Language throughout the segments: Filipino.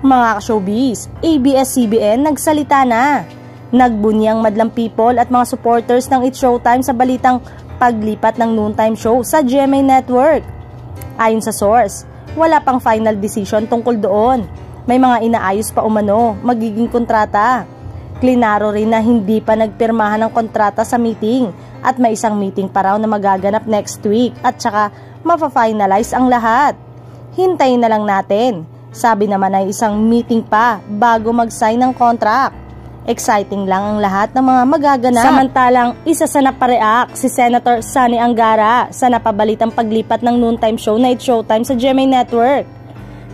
Mga showbiz, ABS-CBN nagsalita na. Nagbunyang madlang people at mga supporters ng It's Showtime sa balitang paglipat ng noontime show sa GMA Network. Ayon sa source, wala pang final decision tungkol doon. May mga inaayos pa umano, magiging kontrata. Klinaro rin na hindi pa nagpirmahan ng kontrata sa meeting at may isang meeting pa raw na magaganap next week at saka mafa-finalize ang lahat. Hintayin na lang natin. Sabi naman ay isang meeting pa bago mag-sign ng contract. Exciting lang ang lahat ng mga magaganap. Samantalang isa sa napareact si Senator Sonny Angara sa napabalitang paglipat ng noontime show na It's Showtime sa GMA Network.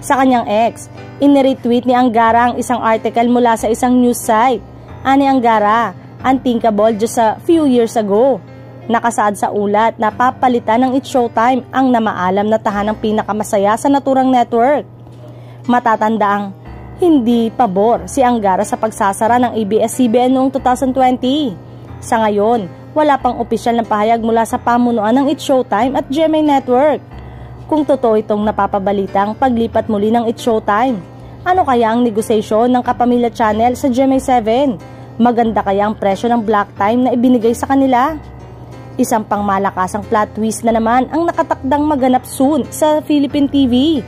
Sa kanyang ex, iniretweet ni Angara ang isang article mula sa isang news site. Ani Angara, unthinkable just a few years ago. Nakasaad sa ulat na papalitan ng It's Showtime ang namaalam na tahanang pinakamasaya sa naturang network. Matatandaang hindi pabor si Angara sa pagsasara ng ABS-CBN noong 2020. Sa ngayon, wala pang opisyal na pahayag mula sa pamunuan ng It's Showtime at GMA Network. Kung totoo itong napapabalitang paglipat muli ng It's Showtime, ano kaya ang negosasyon ng Kapamilya Channel sa GMA7? Maganda kaya ang presyo ng block time na ibinigay sa kanila? Isang pang malakasang plot twist na naman ang nakatakdang maganap soon sa Philippine TV.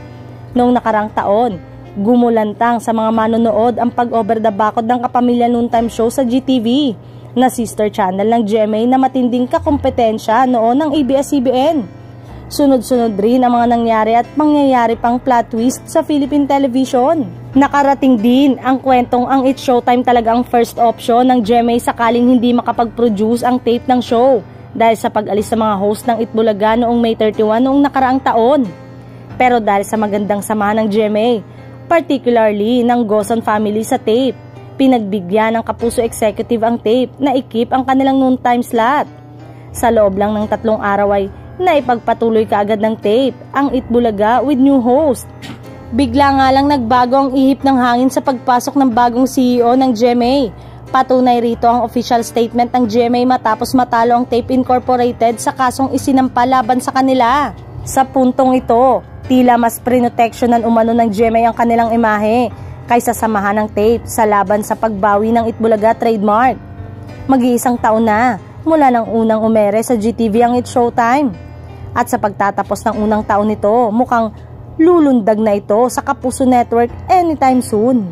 Noong nakarang taon, gumulantang sa mga manonood ang pag-over the backod ng Kapamilya Noontime Show sa GTV, na sister channel ng GMA na matinding kakompetensya noon ng ABS-CBN. Sunod-sunod rin ang mga nangyari at mangyayari pang plot twist sa Philippine television. Nakarating din ang kwentong ang It's Showtime talaga ang first option ng GMA sakaling hindi makapag-produce ang tape ng show dahil sa pag-alis sa mga host ng Itbulaga noong May 31 noong nakaraang taon. Pero dahil sa magandang samahan ng GMA, particularly ng Gozon family sa tape, pinagbigyan ng Kapuso Executive ang tape na i-keep ang kanilang noontime slot. Sa loob lang ng 3 araw ay naipagpatuloy kaagad ng tape ang Itbulaga with new host. Bigla nga lang nagbago ang ihip ng hangin sa pagpasok ng bagong CEO ng GMA. Patunay rito ang official statement ng GMA matapos matalo ang Tape Incorporated sa kasong isinampa laban sa kanila. Sa puntong ito, tila mas prinoteksyonan umano ng GMA ang kanilang imahe kaysa samahan ng tape sa laban sa pagbawi ng Itbulaga trademark. Mag-iisang taon na mula nang unang umere sa GTV ang It's Showtime. At sa pagtatapos ng unang taon nito, mukhang lulundag na ito sa Kapuso Network anytime soon.